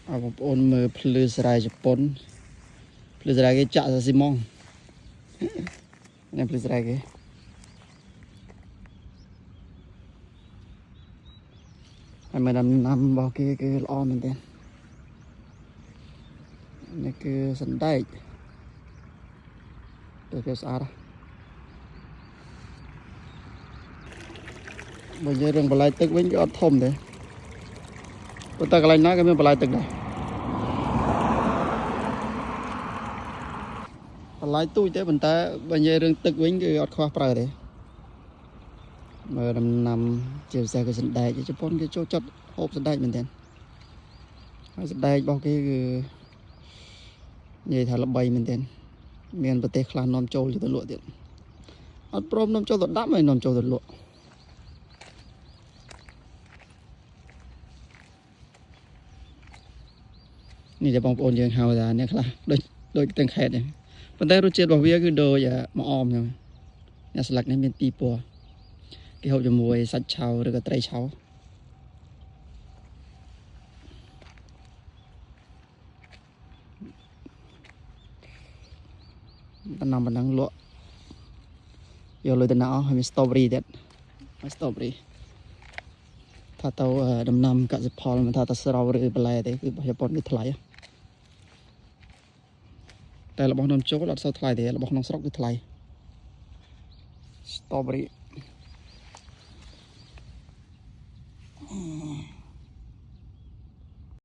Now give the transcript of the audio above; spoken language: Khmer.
បងប្អូនមើលភ្លឺស្រែជប៉ុនភ្លឺស្រែគេចាក់ស៊ីម៉ងនេះភ្លឺស្រែគេហើយមើលដំណាំរបស់គេគឺល្អមែនទេនេះគឺសណ្ដែកទៅគេស្អាតបើនិយាយរឿងបន្លែទឹកវិញគឺអត់ធំទេប៉ុន្តែកន្លែងណាក៏មានបន្លែទឹកដែរបន្លែទូចទេប៉ុន្តែបើនិយាយរឿងទឹកវិញគឺអត់ខ្វះប្រើទេមើលដំណាំជាពិសេសគឺសណ្ដែកជប៉ុនគេចូលចិត្តហូបសណ្ដែកមែនទេហើយសណ្ដែករបស់គេគឺនិយាយថាល្បីមែនទេមានប្រទេសខ្លះនាំចូលទៅលក់ទៀតអត់ព្រមនាំចូលទៅដាំហើយនាំចូលទៅលក់នេះតែបងប្អូនយើងហៅថាអ្នកខ្លះដូចទាំងខេតហ្នឹងប៉ុន្តែរសជាតិរបស់វាគឺដូចមកអមហ្នឹងអ្នកស្លឹកនេះមានពីរពណ៌គេហូបជាមួយសាច់ឆៅឬក៏ត្រីឆៅដំណាំប៉ុណ្ណឹងលក់យកលុយទៅណាអស់ហើយមាន strawberry ទៀតហើយ strawberry ថាទៅដំណាំកសិផលមិនថាទៅស្រោឬបន្លែទេគឺរបស់ជប៉ុនគឺថ្លៃតែរបស់នាំចូលអត់សូវថ្លៃទេរបស់ក្នុងស្រុកគឺថ្លៃ strawberry